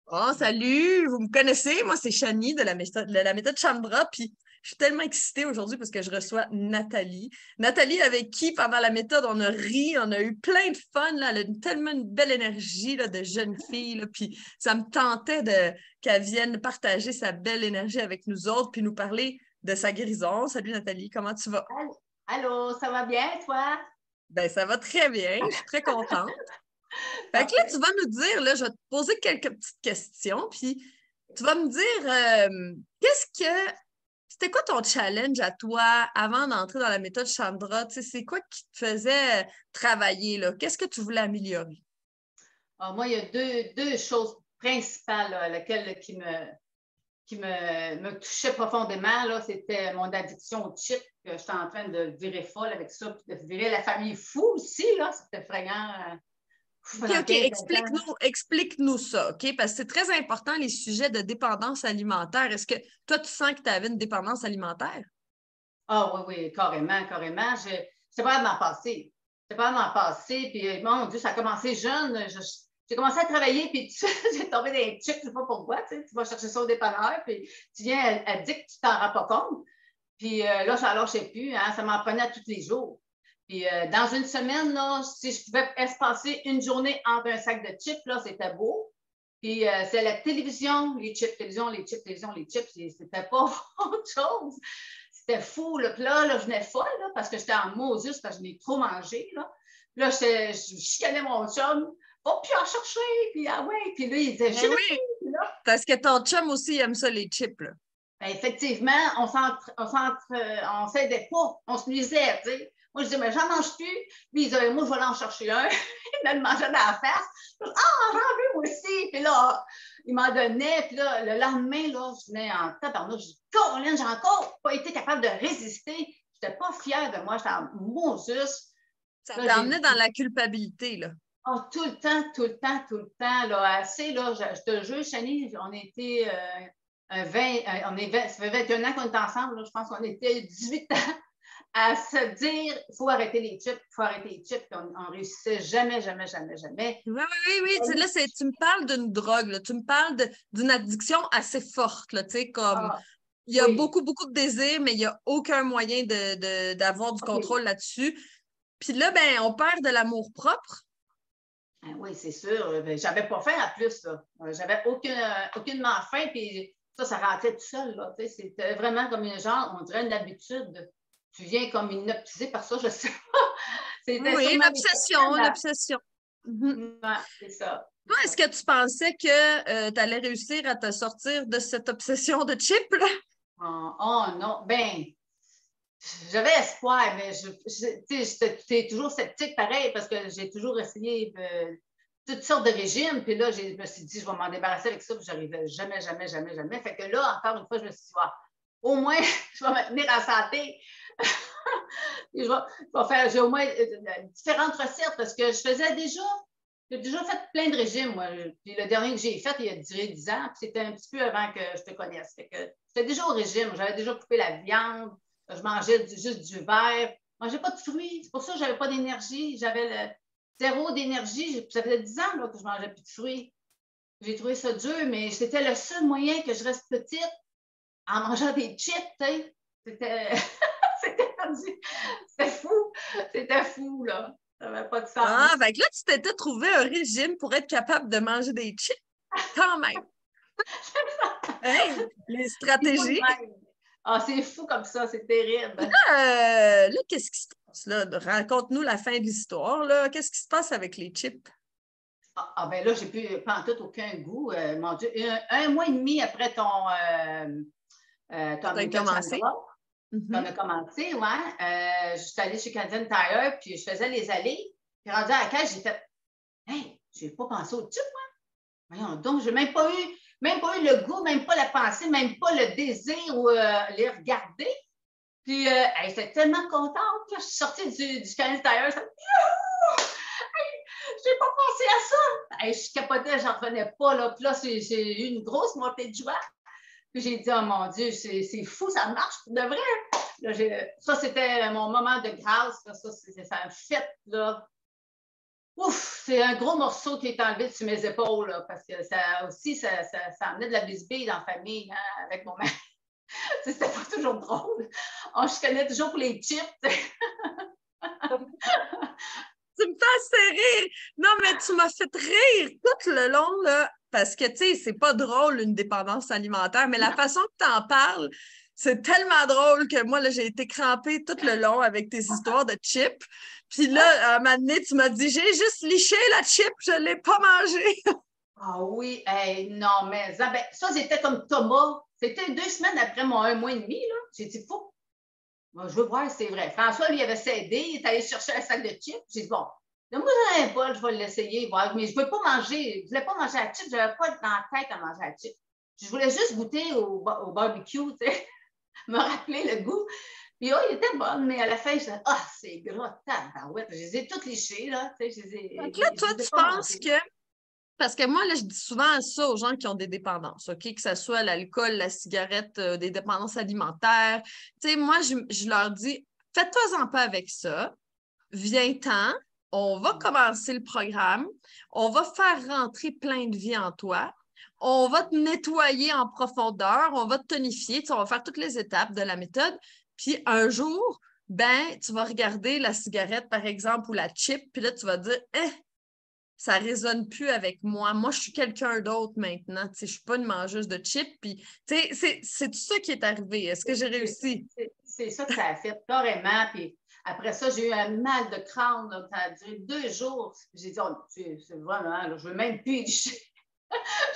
Oh, salut! Vous me connaissez? Moi, c'est Shani de la méthode Chandra. Puis, je suis tellement excitée aujourd'hui parce que je reçois Nathalie. Nathalie, avec qui, pendant la méthode, on a ri, on a eu plein de fun. Là. Elle a tellement une belle énergie là, de jeune fille. Là. Puis, ça me tentait qu'elle vienne partager sa belle énergie avec nous autres puis nous parler de sa guérison. Salut, Nathalie, comment tu vas? Allô, allô, ça va bien, toi? Ben, ça va très bien. Je suis très contente. Fait que là, tu Parfait. vas nous dire, là, je vais te poser quelques petites questions, puis tu vas me dire, c'était quoi ton challenge à toi avant d'entrer dans la méthode Chandra? Tu sais, c'est quoi qui te faisait travailler, là? Qu'est-ce que tu voulais améliorer? Moi, il y a deux choses principales là, qui me touchaient profondément. Là, c'était mon addiction au chip, que j'étais en train de virer folle avec ça, puis de virer la famille fou aussi. Là, c'était effrayant. OK, Pendant OK, 15 ans. explique-nous ça, OK? Parce que c'est très important, les sujets de dépendance alimentaire. Est-ce que toi, tu sens que tu avais une dépendance alimentaire? Ah oui, oui, carrément, carrément. J'étais pas à m'en passer. J'étais pas à m'en passer. Puis, mon Dieu, ça a commencé jeune. J'ai commencé à travailler, puis j'ai tombé dans les chips, je sais pas pourquoi. Tu vas chercher ça au dépanneur, puis tu viens, elle dit que tu t'en rends pas compte. Puis là, ça ne lâchait plus. Hein, ça m'en prenait tous les jours. Puis dans une semaine, là, si je pouvais espacer une journée entre un sac de chips, là, c'était beau. Puis c'est la télévision, les chips, télévision, les chips, télévision, les chips. C'était pas autre chose. C'était fou. Là. Puis là, je venais folle là, parce que j'étais en Moses, parce que je n'ai trop mangé. Là, puis là je chicanais mon chum. Oh, puis en chercher. Puis ah ouais. Puis là, il disait, Ben j'ai le oui, parce que ton chum aussi aime ça, les chips, là. ben, effectivement, on s'aidait pas, on se nuisait, tu sais. Moi, je disais, mais j'en mange plus. Puis, il disait, moi, je vais aller en chercher un. Il me le mangeait dans la face. Ah, j'en veux, moi aussi. Puis là, il m'en donnait. Puis là, le lendemain, là, je venais en tabarnouche. Je dis, Colin, j'ai encore pas été capable de résister. Je n'étais pas fière de moi. J'étais en Moses. Ça Là, t'emmenait dans la culpabilité, là. tout le temps, tout le temps, tout le temps. Là, assez, là, je te jure, Chani, on était un 20, ça fait 21 ans qu'on est ensemble. Là, je pense qu'on était 18 ans à se dire il faut arrêter les chips, il faut arrêter les chips. Puis on ne réussissait jamais, jamais, jamais, jamais. Oui, oui, oui, oui. Là, tu me parles d'une drogue, là. Tu me parles d'une addiction assez forte, là. Tu sais, comme Ah, il y a oui, beaucoup, beaucoup de désirs, mais il n'y a aucun moyen d'avoir du OK. contrôle là-dessus. Puis là, ben, on perd de l'amour-propre. Ah oui, c'est sûr. Ben, j'avais pas faim en plus. Là. J'avais aucunement faim. Puis ça rentrait tout seul. Là, c'était vraiment comme une genre, on dirait une habitude. Tu viens comme hypnotisé par ça, je sais pas. C'était Oui, sûrement les l'obsession, toxines. l'obsession. Mhm. Ouais, c'est ça. Toi, C'est est-ce ça. que tu pensais que tu allais réussir à te sortir de cette obsession de chip, là? Oh, non, ben, j'avais espoir, mais j'étais toujours sceptique pareil parce que j'ai toujours essayé toutes sortes de régimes. Puis là, je me suis dit, je vais m'en débarrasser avec ça, puis j'arrivais jamais, jamais, jamais, jamais. Fait que là, encore une fois, je me suis dit, ah, au moins, je vais me tenir en santé. Je vais faire, j'ai au moins différentes recettes parce que j'ai déjà fait plein de régimes, moi. Puis le dernier que j'ai fait, il a duré 10 ans. Puis c'était un petit peu avant que je te connaisse. Fait que j'étais déjà au régime. J'avais déjà coupé la viande. Je mangeais juste du verre. Je mangeais pas de fruits. C'est pour ça que j'avais pas d'énergie. J'avais zéro d'énergie. Ça faisait 10 ans là, que je mangeais plus de fruits. J'ai trouvé ça dur, mais c'était le seul moyen que je reste petite en mangeant des chips. C'était c'était fou. C'était fou, là. Ça n'avait pas de Ah, sens. fait que là, tu t'étais trouvé un régime pour être capable de manger des chips, quand même. Hey, les C'est fou de stratégies. même. Ah, c'est fou comme ça, c'est terrible. Là, qu'est-ce qui se passe, là? Raconte-nous la fin de l'histoire, là. Qu'est-ce qui se passe avec les chips? Ben là, j'ai plus pas en tout aucun goût. Mon Dieu, un mois et demi après Quand ton t'as méthode commencé? Chandra, qu'on Mhm. a commencé, ouais, je suis allée chez Canadian Tire, puis je faisais les allées. Puis rendu à la caisse, j'ai fait, hey, j'ai pas pensé au tube, moi. Voyons donc, j'ai même pas eu le goût, même pas la pensée, même pas le désir ou les regarder. Puis, hey, j'étais tellement contente que je suis sortie du Canadian Tire. Je n'ai pas pensé à ça. Hey, je capotais, j'en revenais pas. Là. Puis là, j'ai eu une grosse montée de joie. Puis j'ai dit, oh mon Dieu, c'est fou, ça marche de vrai. Là, ça, c'était mon moment de grâce. Là. Ça a fait, là. Ouf, c'est un gros morceau qui est enlevé sur mes épaules, là, parce que ça aussi, ça amenait de la bisbille dans la famille, hein, avec mon mari. C'était pas toujours drôle. On se connaît toujours pour les chips. Tu me fais assez rire. Non, mais tu m'as fait rire tout le long, là, parce que, tu sais, c'est pas drôle, une dépendance alimentaire, mais la façon que tu en parles, c'est tellement drôle que moi, là, j'ai été crampée tout le long avec tes histoires de chips. Puis là, à un moment donné, tu m'as dit, j'ai juste liché la chip, je l'ai pas mangée. Ah oui, hey, non, mais ça, c'était comme Thomas. C'était 2 semaines après mon 1 mois et demi, là. J'ai dit, fou. Bon, je veux voir si c'est vrai. François, lui, avait cédé, il est allé chercher un sac de chips. J'ai dit, bon, donne-moi un bol, je vais l'essayer, voir. Mais je ne veux pas manger, je voulais pas manger la chip, je n'avais pas dans la tête à manger la chip. Je voulais juste goûter au barbecue, tu sais, me rappeler le goût. Puis, oh, il était bon, mais à la fin, je disais, ah, c'est gras, tabarouette. Je les ai toutes lichées, là, tu sais, Donc là, toi, je les ai tu pas penses mangées. que parce que moi, là, je dis souvent ça aux gens qui ont des dépendances, OK? Que ce soit l'alcool, la cigarette, des dépendances alimentaires. Tu sais, moi, je leur dis, faites-toi-en pas avec ça. Viens-t'en, on va commencer le programme, on va faire rentrer plein de vie en toi, on va te nettoyer en profondeur, on va te tonifier, tu sais, on va faire toutes les étapes de la méthode. Puis un jour, ben, tu vas regarder la cigarette, par exemple, ou la chip, puis là, tu vas dire, ça résonne plus avec moi. Moi, je suis quelqu'un d'autre maintenant. Tu sais, je suis pas une mangeuse de chips. Puis, tu sais, c'est tout ça qui est arrivé. Est-ce que j'ai réussi? C'est ça que ça a fait, carrément. Puis après ça, j'ai eu un mal de crâne. Là, ça a duré 2 jours. J'ai dit, oh, c'est vraiment, là, je veux même plus y toucher.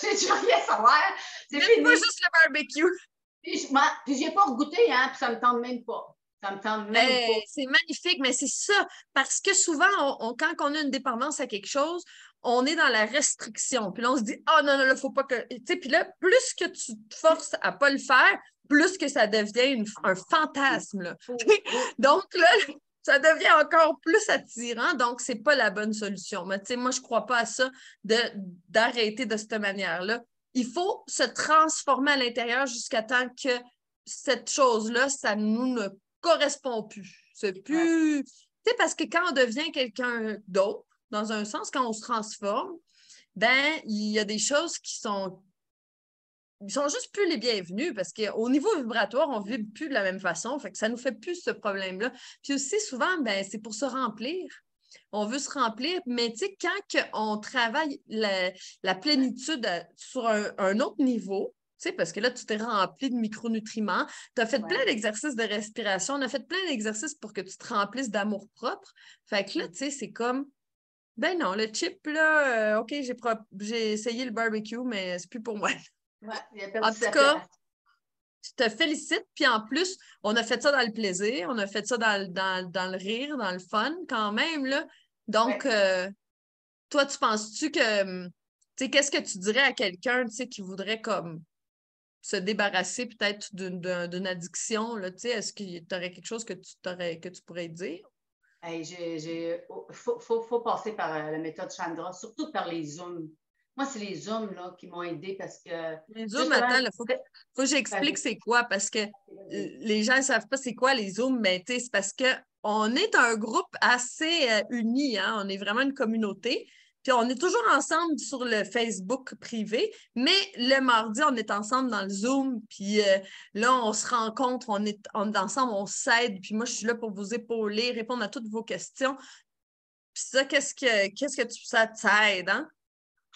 J'ai dû rien savoir. C'est Même pas fini. juste le barbecue. Puis j'y ai pas goûté, hein, puis ça me tente même pas. Ça me tente même pas. C'est magnifique, mais c'est ça. Parce que souvent, quand on a une dépendance à quelque chose, on est dans la restriction. Puis là, on se dit, oh non, non, il faut pas que. Tu sais, puis là, plus que tu te forces à pas le faire, plus que ça devient un fantasme. Là. Oui. Donc là, ça devient encore plus attirant. Donc, c'est pas la bonne solution. Mais tu sais, moi, je crois pas à ça d'arrêter de cette manière-là. Il faut se transformer à l'intérieur jusqu'à temps que cette chose-là, ça nous ne correspond plus. C'est Ouais. plus. Tu sais, parce que quand on devient quelqu'un d'autre, dans un sens, quand on se transforme, ben, il y a des choses qui sont. Ils sont juste plus les bienvenus parce qu'au niveau vibratoire, on ne vibre plus de la même façon. Fait que ça ne nous fait plus ce problème-là. Puis aussi, souvent, ben, c'est pour se remplir. On veut se remplir, mais tu sais, quand on travaille la plénitude sur un autre niveau, tu sais, parce que là, tu t'es rempli de micronutriments, tu as fait plein Ouais. d'exercices de respiration, on a fait plein d'exercices pour que tu te remplisses d'amour propre. Fait que là, tu sais, c'est comme, ben non, le chip, là, OK, j'ai essayé le barbecue, mais c'est plus pour moi. Ouais. Il a En perdu tout sa cas, place. je te félicite. Puis en plus, on a fait ça dans le plaisir, on a fait ça dans le rire, dans le fun quand même, là. Donc, Ouais. toi, tu penses-tu que, tu sais, qu'est-ce que tu dirais à quelqu'un, tu sais, qui voudrait comme se débarrasser peut-être d'une addiction, là, tu sais, est-ce que tu aurais quelque chose que tu pourrais dire? Hey, faut passer par la méthode Chandra, surtout par les Zooms. Moi, c'est les Zooms là, qui m'ont aidé parce que, Les Zooms, justement, attends, il faut que j'explique vas-y, c'est quoi, parce que vas-y. les gens ne savent pas c'est quoi les Zooms, mais tu sais, c'est parce que on est un groupe assez uni, hein? On est vraiment une communauté. Puis on est toujours ensemble sur le Facebook privé, mais le mardi, on est ensemble dans le Zoom. Puis là, on se rencontre, on est ensemble, on s'aide. Puis moi, je suis là pour vous épauler, répondre à toutes vos questions. Puis ça, ça t'aide, hein?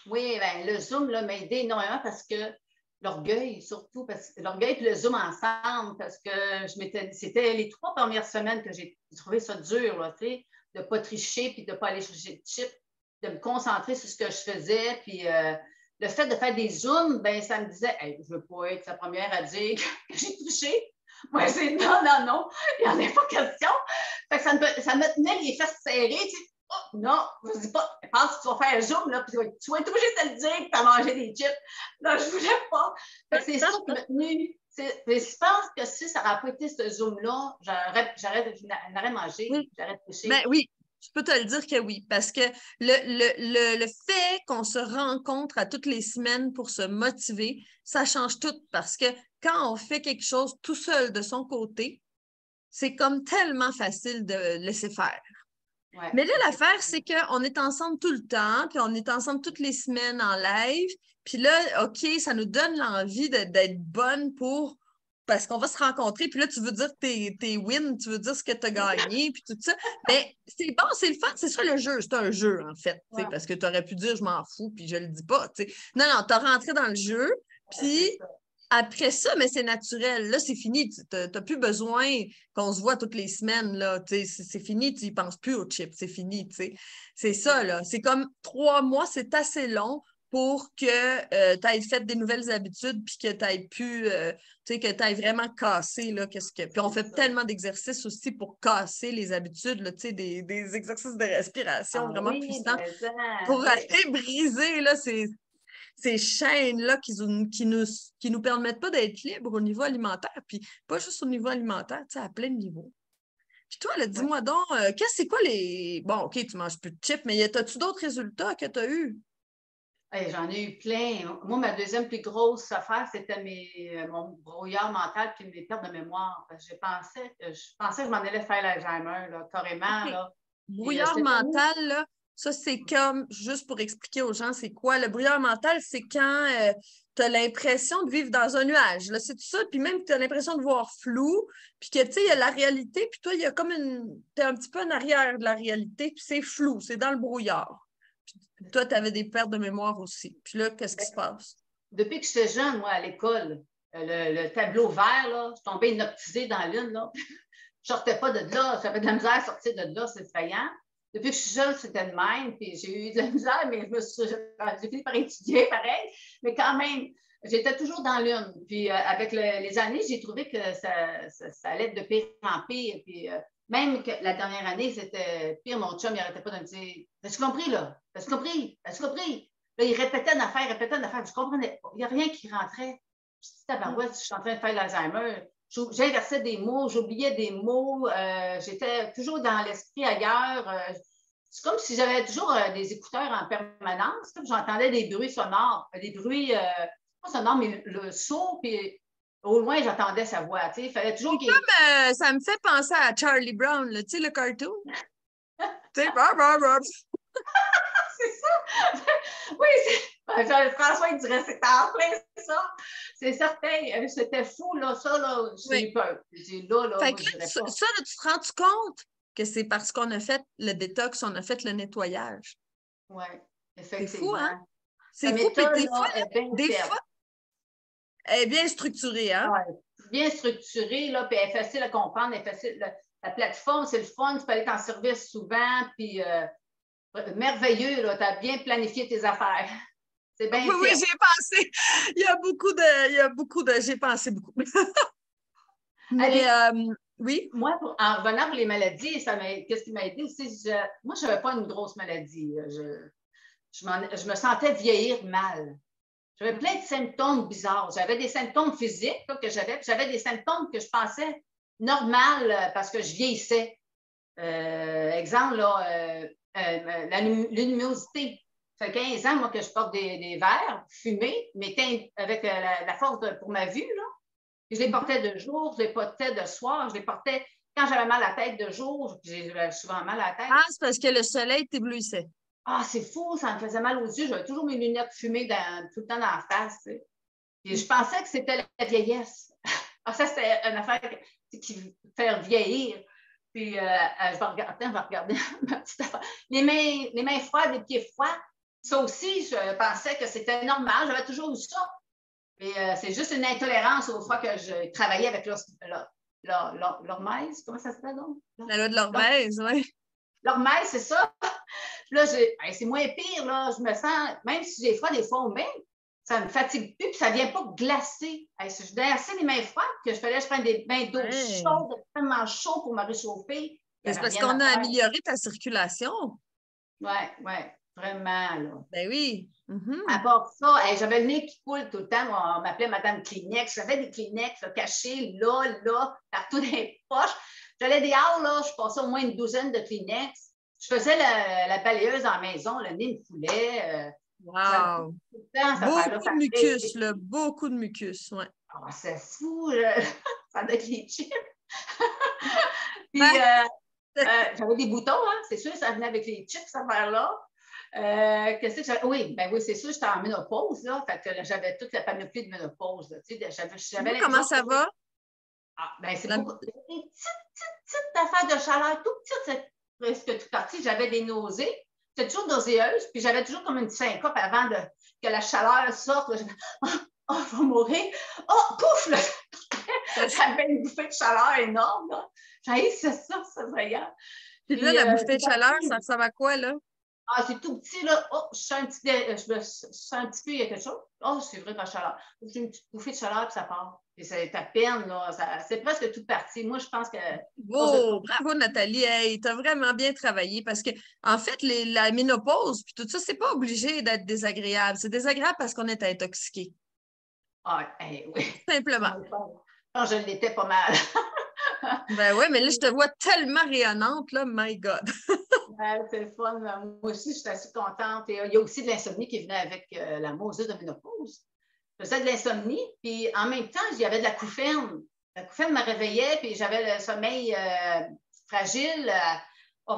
Oui, ben, le Zoom m'a aidé énormément parce que l'orgueil, surtout, parce que l'orgueil et le Zoom ensemble, parce que c'était les 3 premières semaines que j'ai trouvé ça dur, là, de ne pas tricher puis de ne pas aller chercher de chips, de me concentrer sur ce que je faisais. Puis le fait de faire des Zooms, ben, ça me disait, hey, je ne veux pas être la première à dire que j'ai triché. Moi, c'est non, non, non, il n'y en a pas question. Fait que ça me tenait les fesses serrées, tu sais. Oh, non, je ne dis pas, je pense que tu vas faire un zoom, là, puis tu vas être obligé de te le dire que tu as mangé des chips. Non, je ne voulais pas. Fait que c'est ça qui m'a tenu. Mais je pense que si ça n'aurait pas été ce zoom-là, j'aurais mangé, Oui. j'aurais Ben touché. oui, je peux te le dire que oui, parce que le fait qu'on se rencontre à toutes les semaines pour se motiver, ça change tout parce que quand on fait quelque chose tout seul de son côté, c'est comme tellement facile de laisser faire. Ouais. Mais là, l'affaire, c'est qu'on est ensemble tout le temps, puis on est ensemble toutes les semaines en live. Puis là, OK, ça nous donne l'envie d'être bonne pour. Parce qu'on va se rencontrer, puis là, tu veux dire tes wins, tu veux dire ce que tu as gagné, puis tout ça. Mais c'est bon, c'est le fun, c'est ça le jeu. C'est un jeu, en fait, Ouais. parce que tu aurais pu dire je m'en fous, puis je le dis pas. T'sais. Non, non, tu as rentré dans le jeu, puis après ça, mais c'est naturel. Là, c'est fini. Tu n'as plus besoin qu'on se voit toutes les semaines. Là. C'est fini. Tu n'y penses plus aux chips. C'est fini. T'sais. C'est ça. Là. C'est comme 3 mois, c'est assez long pour que tu aies fait des nouvelles habitudes puis que tu aies pu, que tu aies vraiment cassé. Là, Puis on fait tellement d'exercices aussi pour casser les habitudes, là, des exercices de respiration Ah vraiment oui, puissants mais ça, pour oui. aller briser là, ces chaînes-là qui nous permettent pas d'être libres au niveau alimentaire, puis pas juste au niveau alimentaire, à plein de niveaux. Puis toi, là, Ouais. dis-moi donc, c'est quoi les... Bon, OK, tu manges plus de chips, mais as-tu d'autres résultats que tu as eus? Hey, j'en ai eu plein. Moi, ma deuxième plus grosse affaire, c'était mon brouillard mental puis mes pertes de mémoire. Parce que je pensais que je m'en allais faire l'Alzheimer, là, carrément. OK. Là. Puis, Brouillard j'étais tannée. mental, là, ça, c'est comme, juste pour expliquer aux gens, c'est quoi? Le brouillard mental, c'est quand tu as l'impression de vivre dans un nuage. Là, c'est tout ça. Puis même, tu as l'impression de voir flou. Puis que, tu sais, il y a la réalité. Puis toi, il y a comme t'es un petit peu en arrière de la réalité. Puis c'est flou. C'est dans le brouillard. Puis toi, tu avais des pertes de mémoire aussi. Puis là, qu'est-ce qui se passe? Depuis que j'étais jeune, moi, à l'école, le tableau vert, là, je tombais hypnotisée dans l'une. Là. Je ne sortais pas de là. J'avais de la misère à sortir de là, c'est effrayant. Depuis que je suis jeune, c'était de même. Puis j'ai eu de la misère, mais j'ai fini par étudier pareil. Mais quand même, j'étais toujours dans l'une. Puis avec les années, j'ai trouvé que ça allait de pire en pire. Puis même que la dernière année, c'était pire. Mon chum, il n'arrêtait pas de me dire As-tu compris, là As-tu compris As-tu compris Là, il répétait une affaire, répétait une affaire. Je ne comprenais pas. Il n'y a rien qui rentrait. Je dis Tabarouette, je suis en train de faire l'Alzheimer. J'inversais des mots, j'oubliais des mots, j'étais toujours dans l'esprit ailleurs. C'est comme si j'avais toujours des écouteurs en permanence. J'entendais des bruits sonores, des bruits, pas sonores, mais le son, puis au loin, j'entendais sa voix. Il fallait toujours qu'il. Ça me fait penser à Charlie Brown, là, tu sais, le cartoon. Tu sais, bah, bah, bah. C'est ça! Oui, François, il dirait c'est en plein ça. C'est certain. C'était fou, là, ça, là. J'ai Oui. eu peur. J'ai dit là, Fait moi, que je là, dirais ça, pas. là, tu te rends compte que c'est parce qu'on a fait le détox, on a fait le nettoyage. Oui, C'est fou, hein? effectivement. Ta C'est fou. Puis méthode, des fois, là, est bien des faite. fois, elle est bien structurée, hein? Ouais, bien structurée, là, puis elle est facile à comprendre, elle est facile. La plateforme, c'est le fun, tu peux aller t'en servir souvent, puis merveilleux, là, tu as bien planifié tes affaires. C'est bien Oui, oui, fait. j'y ai pensé. Il y a beaucoup de, j'ai pensé beaucoup. Mais Allez, oui, moi, en revenant pour les maladies, qu'est-ce qui m'a aidé aussi? Moi, je n'avais pas une grosse maladie. Je me sentais vieillir mal. J'avais plein de symptômes bizarres. J'avais des symptômes physiques là, que j'avais, puis j'avais des symptômes que je pensais normal parce que je vieillissais. Exemple, là, la luminosité. Ça fait 15 ans, moi, que je porte des verres fumés, mais avec la force pour ma vue. Là. Puis je les portais de jour, je les portais de soir, je les portais quand j'avais mal à la tête de jour, j'ai souvent mal à la tête. ah, c'est parce que le soleil t'éblouissait. Ah, c'est fou, ça me faisait mal aux yeux. J'avais toujours mes lunettes fumées tout le temps dans la face. Tu sais. Et je pensais que c'était la vieillesse. Ah, ça, c'était une affaire qui fait vieillir. Puis, je vais regarder ma petite affaire. Les mains froides, les pieds froids. Ça aussi, je pensais que c'était normal. J'avais toujours eu ça. Et c'est juste une intolérance aux fois que je travaillais avec l'hormèse. Comment ça s'appelle donc? La loi de l'hormèse, oui. L'hormèse, c'est ça. Là, c'est moins pire. Là. Je me sens, même si j'ai froid des fois aux mains, ça ne me fatigue plus, puis ça ne vient pas glacer. Si je donnais assez les mains froides, que je fallait que je prenne des bains d'eau chaude, extrêmement chaud pour me réchauffer. C'est parce qu'on a amélioré ta circulation. Oui, oui, vraiment. Là. Ben oui. À part ça, j'avais le nez qui coule tout le temps. On m'appelait Madame Kleenex. J'avais des Kleenex là, cachés là, partout dans les poches. J'allais dehors, là, je passais au moins une douzaine de Kleenex. Je faisais la balayeuse en maison, le nez me coulait. Wow! Beaucoup de mucus, là, beaucoup de mucus, ouais. Oh, c'est fou, ça doit être les chips. Puis, Ben, J'avais des boutons, hein, c'est sûr, ça venait avec les chips, cette affaire-là. Qu'est-ce que j'avais? Oui, ben oui, c'est sûr, j'étais en ménopause, là. Fait que j'avais toute la panoplie de ménopause, là. Tu sais, j'avais Comment l'impression ça que va? ah, ben c'est La- beaucoup. Des petites affaires de chaleur, tout petites, c'est presque tout parti. J'avais des nausées. J'étais toujours nauséeuse, puis j'avais toujours comme une syncope avant que la chaleur sorte. Là, oh, je vais mourir. Oh, pouf! Là, j'avais une bouffée de chaleur énorme. Là. J'haïssais ça, c'est vrai. Puis là, Puis, la bouffée c'est de chaleur, parti. ça ressemble à quoi, là? Ah, c'est tout petit, là. Oh, je sens un petit, je me sens un petit peu, il y a quelque chose. Oh, c'est vrai, ma chaleur. J'ai une petite bouffée de chaleur, puis ça part. Et c'est à peine, là. C'est presque tout parti. Moi, je pense que. Bravo, bravo Nathalie. Hey, t'as vraiment bien travaillé parce que, en fait, la ménopause, puis tout ça, c'est pas obligé d'être désagréable. C'est désagréable parce qu'on est intoxiqué. Ah, hey, oui. Simplement. Non, je l'étais pas mal. Ben oui, mais là, je te vois tellement rayonnante, là, my God. Ouais, c'est le fun. Moi aussi, je suis assez contente. Et il y a aussi de l'insomnie qui venait avec la maudite de ménopause. Je faisais de l'insomnie, puis en même temps, il y avait de la couffaine. La couffaine me réveillait, puis j'avais le sommeil fragile. Oh,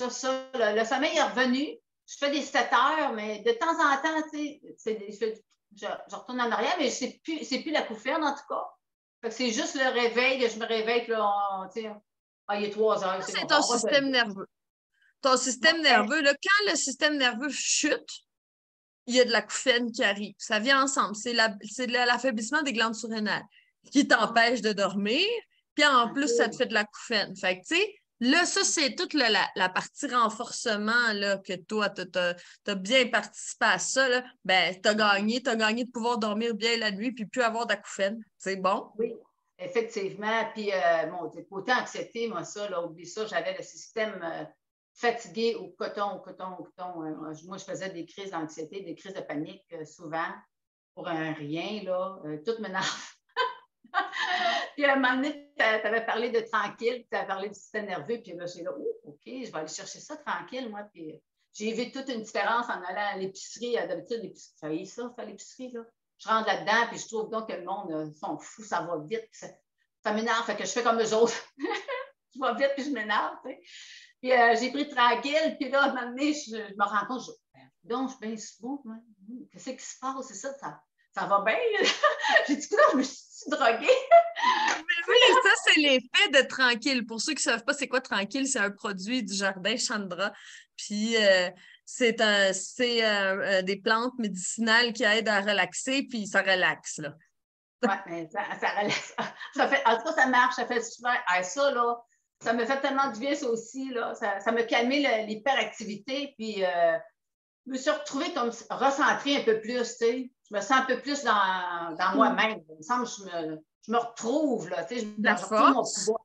le sommeil est revenu. Je fais des 7 heures, mais de temps en temps, tu sais, je retourne en arrière, mais c'est plus la couffaine, en tout cas. Fait que c'est juste le réveil, que je me réveille, puis là, il est 3 heures, Ça, c'est c'est bon, ton on va se système lever. nerveux. Ton système nerveux, là, quand le système nerveux chute, il y a de la couffaine qui arrive. Ça vient ensemble. C'est l'affaiblissement des glandes surrénales qui Ah, t'empêche de dormir. Puis en plus, ça te OK. fait de la couffaine. Fait que, tu sais, là, ça, c'est toute la partie renforcement là, que toi, tu as bien participé à ça. Là. Ben, tu as gagné. Tu as gagné de pouvoir dormir bien la nuit puis plus avoir de la couffaine. C'est bon. Oui, effectivement. Puis, bon, côté anxiété, moi, ça, là, oublie ça, j'avais le système fatigué au coton, au coton, au coton. Moi, je faisais des crises d'anxiété, des crises de panique souvent pour un rien, là. Tout m'énerve. Puis, à un moment donné, tu avais parlé de tranquille, tu avais parlé du système nerveux, puis là, j'ai là, oh, OK, je vais aller chercher ça tranquille, moi. Puis, j'ai vu toute une différence en allant à l'épicerie. D'habitude, ça y est, ça, faire l'épicerie, là. Je rentre là-dedans, puis je trouve donc que le monde sont fous, ça va vite. Ça m'énerve, fait que je fais comme eux autres. Je vais vite, puis je m'énerve, tu sais. Puis j'ai pris tranquille, puis là, à un moment donné, je me rends compte, donc, je suis bien souvent, qu'est-ce qui se passe? C'est ça va bien? J'ai dit, là, je me suis droguée. Oui, ça, c'est l'effet de tranquille. Pour ceux qui ne savent pas c'est quoi tranquille, c'est un produit du jardin Chandra. Puis c'est des plantes médicinales qui aident à relaxer, puis ça relaxe, là. Oui, mais ça relaxe. En tout cas, ça marche, ça fait super. Ah, ça, là, ça me fait tellement du bien, ça aussi, là. Ça me calmé l'hyperactivité, puis je me suis retrouvée comme recentrée un peu plus, tu sais. Je me sens un peu plus dans moi-même. Il me semble que je me retrouve, là, tu sais, De la je retrouve mon force. pouvoir.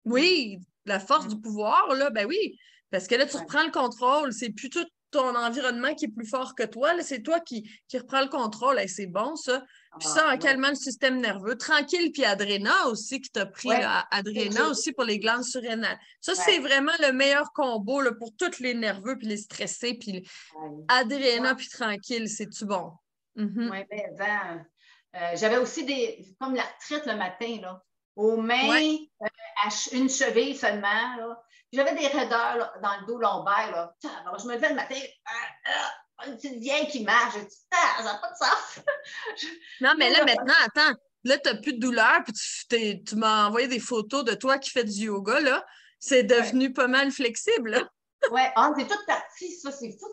Oui, la force du pouvoir, là, ben oui. Parce que là, tu Ouais, reprends le contrôle. C'est plus tout ton environnement qui est plus fort que toi. Là, c'est toi qui reprends le contrôle. Hey, c'est bon, ça. Puis ça, en ouais, calmant le système nerveux. Tranquille, puis Adréna aussi, qui t'a pris, ouais. là. Adréna aussi pour les glandes surrénales. Ça, c'est Ouais, vraiment le meilleur combo, là, pour tous les nerveux, puis les stressés. Puis ouais. Adréna, puis tranquille, c'est-tu bon? Mhm. Ouais, ben, j'avais aussi comme la retraite le matin, là, aux Ouais. mains, une cheville seulement, là. J'avais des raideurs là, dans le dos lombaire, là. Alors, je me levais le matin, une petite vieille qui marche, je dis, ça n'a pas de sens. Non, mais Là, là, là, maintenant, attends. Là, tu n'as plus de douleur, puis tu m'as envoyé des photos de toi qui fais du yoga, là. C'est ouais, devenu pas mal flexible, là. ouais. Ah, c'est tout parti, ça, c'est fou.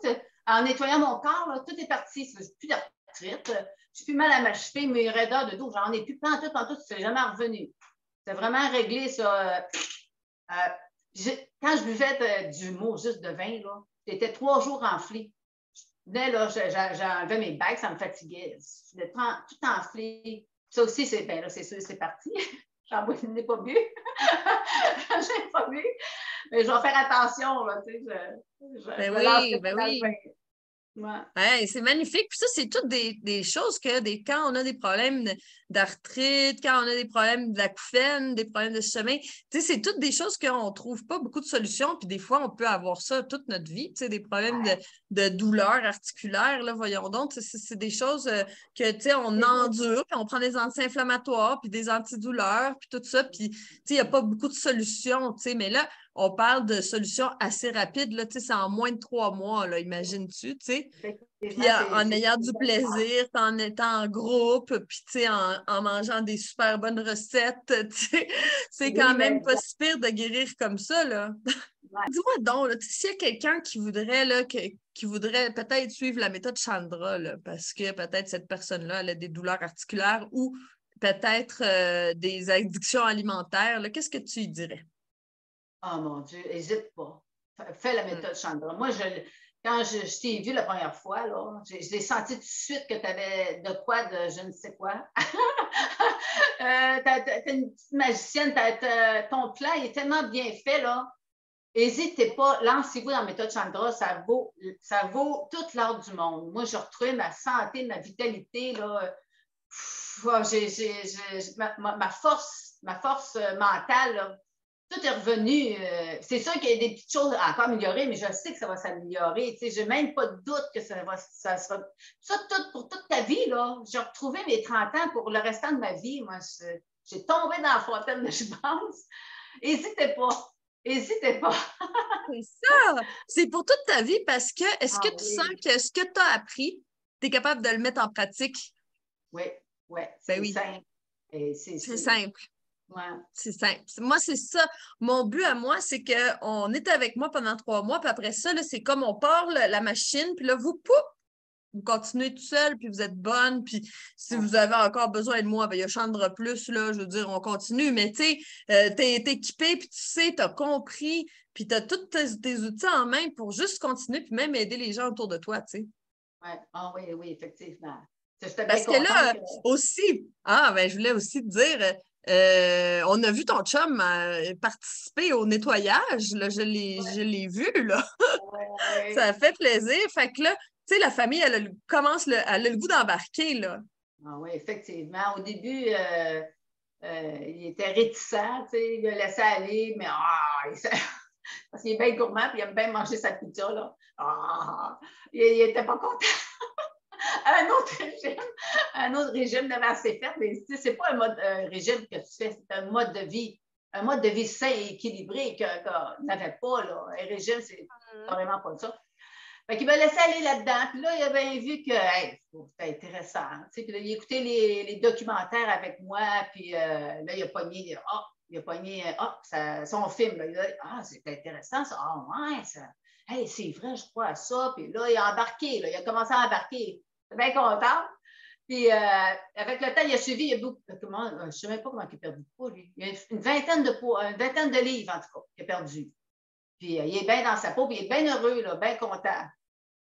En nettoyant mon corps, là, tout est parti. Je n'ai plus de retraite. J'ai plus mal à ma cheville, mes raideurs de dos, j'en ai plus pantoute, c'est jamais revenu. C'est vraiment réglé, ça. Quand je buvais du mot juste de vin, là, j'étais 3 jours enflé. Là, j'enlevais mes bagues, ça me fatiguait. Je tout enflé. Ça aussi, ben là, c'est sûr, c'est parti. Je n'ai pas bu. Je n'ai pas bu. Mais je vais faire attention, là, tu sais, je Ben me lâcherai oui, pas ben dans le vin. oui. Ouais. Ouais, c'est magnifique. Puis ça, c'est toutes des choses que quand on a des problèmes d'arthrite, quand on a des problèmes d'acouphènes, des problèmes de sommeil, tu sais, c'est toutes des choses qu'on ne trouve pas beaucoup de solutions. Puis des fois, on peut avoir ça toute notre vie, tu sais, des problèmes de douleurs articulaires, là, voyons donc. C'est des choses que, tu sais, on endure, puis on prend des anti-inflammatoires, puis des antidouleurs, puis tout ça. Puis, tu sais, il n'y a pas beaucoup de solutions, tu sais. Mais là, on parle de solutions assez rapides, là, tu sais, c'est en moins de 3 mois, là, imagines-tu, tu sais. Puis Effectivement, en ayant du plaisir, en étant en groupe, puis tu sais, en mangeant des super bonnes recettes, tu sais, c'est quand oui, mais même pas si pire de guérir comme ça, là. ouais. Dis-moi donc, là, s'il y a quelqu'un qui voudrait, là, qui voudrait peut-être suivre la méthode Chandra, là, parce que peut-être cette personne-là, elle a des douleurs articulaires ou peut-être des addictions alimentaires, là, qu'est-ce que tu lui dirais? Oh mon Dieu, n'hésite pas. Fais la Mm. méthode Chandra. Moi, quand je t'ai vu la première fois, là, j'ai senti tout de suite que tu avais de quoi de je ne sais quoi. T'es une petite magicienne, ton plan est tellement bien fait, là. N'hésitez pas, lancez-vous dans la méthode Chandra, ça vaut toute l'or du monde. Moi, je retrouve ma santé, ma vitalité, là. Ma force mentale, là, tout est revenu. C'est sûr qu'il y a des petites choses à encore améliorer, mais je sais que ça va s'améliorer. Je n'ai même pas de doute que ça sera. Ça, pour toute ta vie, là. J'ai retrouvé mes 30 ans pour le restant de ma vie. Moi, j'ai tombé dans la fontaine de je pense. N'hésitez pas. N'hésitez pas. C'est ça! C'est pour toute ta vie parce que est-ce que Ah tu sens oui. que ce que tu as appris, tu es capable de le mettre en pratique? Oui, oui, Ben c'est oui, simple. Et c'est simple. ouais. C'est simple. Moi, c'est ça. Mon but à moi, c'est qu'on est avec moi pendant 3 mois, puis après ça, là, c'est comme on part la machine, puis là, pouf, vous continuez tout seul, puis vous êtes bonne, puis si Ouais. vous avez encore besoin de moi, ben, il y a Chandra Plus, là, je veux dire, on continue, mais tu sais, t'es équipé, puis tu sais, t'as compris, puis t'as tous tes outils en main pour juste continuer, puis même aider les gens autour de toi, tu sais. Ouais. Ah oui, oui, effectivement. J'étais bien Parce que contente là, que. aussi, ben, je voulais aussi te dire, on a vu ton chum participer au nettoyage, là, je l'ai vu, là. Ouais, ouais. Ça a fait plaisir. Fait que là, tu sais, la famille, elle a le goût d'embarquer, là. Ah oui, effectivement. Au début, il était réticent, tu sais, il a laissé aller, mais parce qu'il est bien gourmand, puis il aime bien manger sa pizza, là. Il n'était pas content. un autre régime, un autre régime devait assez fait, mais c'est pas un régime que tu fais, c'est un mode de vie sain et équilibré qu'on n'avait pas, là. Un régime, c'est carrément pas ça. Fait qu'il m'a laissé aller là-dedans. Puis là, il a bien vu que hey, c'était intéressant. Puis là, il a écouté les documentaires avec moi. Puis là, il a pogné son film. Là. Il a dit, c'est intéressant ça. Ah, ouais, ça. Hey, c'est vrai, je crois à ça. Puis là, il a embarqué. Là, il a commencé à embarquer. J'étais bien content. Puis avec le temps, il a suivi. Il a beaucoup, je ne sais même pas comment il a perdu de poids, lui. Il a une vingtaine de livres, en tout cas, qu'il a perdu. Puis il est bien dans sa peau. Puis il est bien heureux, là, bien content.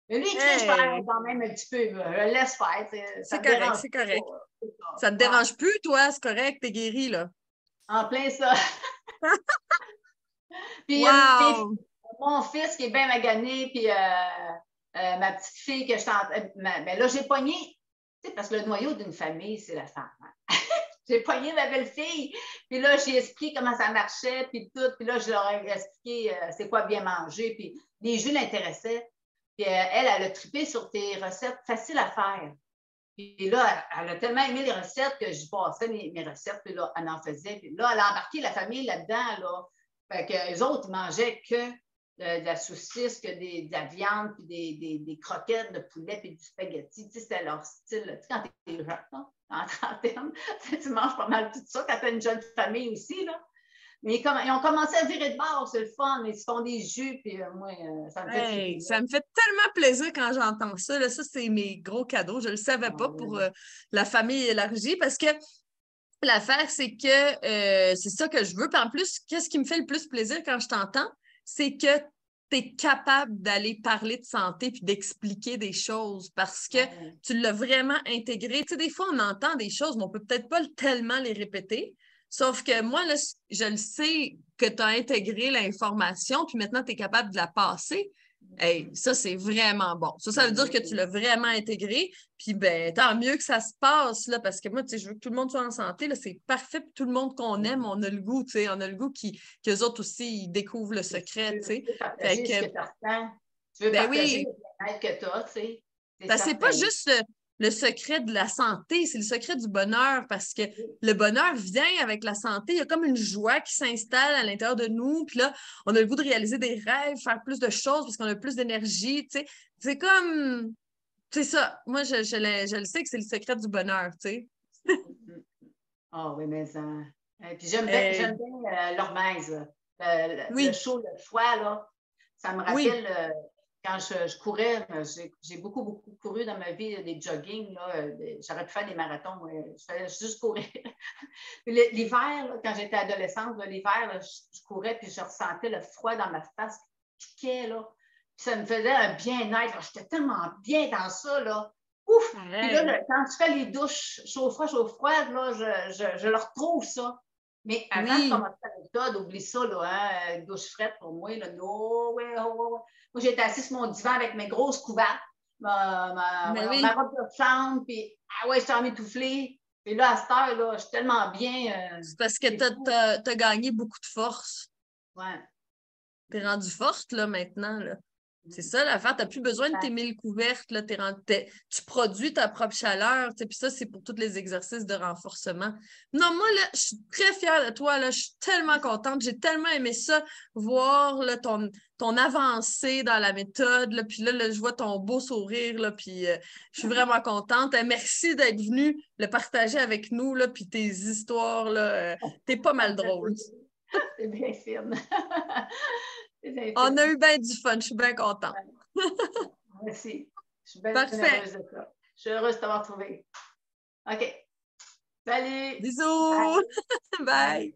Mais lui, il triche Hey, quand même un petit peu. Je le laisse faire. Ça c'est ne me correct, dérange c'est correct. pas. Ça te Ouais. dérange plus, toi, c'est correct, t'es guéri, là. En plein ça. Puis il y a Wow! mon fils qui est bien magané, puis ma petite fille que je t'en. Ben là, j'ai pogné, parce que le noyau d'une famille, c'est la femme. Hein. J'ai pogné ma belle-fille, puis là, j'ai expliqué comment ça marchait, puis tout, puis là, je leur ai expliqué c'est quoi bien manger, puis les jus l'intéressaient. Puis elle a trippé sur tes recettes faciles à faire. Puis là, elle a tellement aimé les recettes que je passais mes recettes, puis là, elle en faisait. Puis là, elle a embarqué la famille là-dedans, là. Fait qu'eux autres, ils mangeaient que de la saucisse, que de la viande, puis des croquettes de poulet, puis du spaghetti. Tu sais, c'était leur style. Tu sais, quand t'es jeune, là, en trentaine, tu manges pas mal tout ça quand t'as une jeune famille aussi, là. Mais ils ont commencé à virer de bord, c'est le fun. Ils se font des jus, puis moi, ça me fait Hey, triper. ça me fait tellement plaisir quand j'entends ça, là. Ça, c'est mes gros cadeaux. Je ne le savais pas pour la famille élargie parce que l'affaire, c'est que c'est ça que je veux. Puis en plus, qu'est-ce qui me fait le plus plaisir quand je t'entends? C'est que tu es capable d'aller parler de santé puis d'expliquer des choses parce que Ouais. tu l'as vraiment intégré. Tu sais, des fois, on entend des choses, mais on peut peut-être pas tellement les répéter. Sauf que moi, là, je le sais que tu as intégré l'information, puis maintenant, tu es capable de la passer. Hey, ça, c'est vraiment bon. Ça veut dire que tu l'as vraiment intégré. Puis, ben, tant mieux que ça se passe, là, parce que moi, tu sais, je veux que tout le monde soit en santé, là, c'est parfait. Puis tout le monde qu'on aime, on a le goût, tu sais, on a le goût qu'eux autres aussi, ils découvrent le secret, tu sais. Tu veux Fait partager ce que, que tu ressens. Tu veux ben partager oui, le bien-être que tu as, tu sais. C'est ben, c'est pas certain. juste le secret de la santé, c'est le secret du bonheur parce que le bonheur vient avec la santé. Il y a comme une joie qui s'installe à l'intérieur de nous. Puis là, on a le goût de réaliser des rêves, faire plus de choses parce qu'on a plus d'énergie. Tu sais. C'est comme. C'est ça. Moi, je le sais que c'est le secret du bonheur. Tu sais. Ah oui, mais ça. Puis Euh, j'aime bien l'hormèse, là. Le oui, chaud, le froid, là. Ça me oui. rappelle quand je courais, j'ai beaucoup couru dans ma vie, des joggings, là. J'aurais pu faire des marathons, je fallait juste courir. L'hiver, là, quand j'étais adolescente, là, l'hiver, là, je courais puis je ressentais le froid dans ma face qui piquait, là. Puis ça me faisait un bien-être. J'étais tellement bien dans ça, là. Ouf! Puis là, Pareil. quand tu fais les douches chaud froid, là, je le retrouve, ça. Mais avant de Oui. commencer la méthode, oublie ça, là, hein, douche frette pour moi, là, no way, oh, oh, oh. Moi, j'étais assise sur mon divan avec mes grosses couvertes, Mais ma oui. robe de chambre, puis ah ouais, je suis en étoufflée. Et là, à cette heure, là, je suis tellement bien. C'est parce que C'est fou. t'as gagné beaucoup de force. Ouais. T'es rendu forte, là, maintenant, là. C'est ça l'affaire, tu n'as plus besoin de tes Exact. 1000 couvertes, là, tu produis ta propre chaleur, tu sais, puis ça, c'est pour tous les exercices de renforcement. Non, moi, là, je suis très fière de toi, là, je suis tellement contente, j'ai tellement aimé ça, voir là, ton avancée dans la méthode, là, puis là, je vois ton beau sourire, là, puis je suis vraiment contente. Merci d'être venue le partager avec nous, là, puis tes histoires, là, t'es pas Ça mal me fait drôle. plaisir. C'est bien fine. C'est bien On a fine. eu bien du fun, je suis bien contente. Merci. Je suis bien Parfait. heureuse de ça. Je suis heureuse de t'avoir trouvé. OK. Salut! Bisous! Bye! Bye! Bye!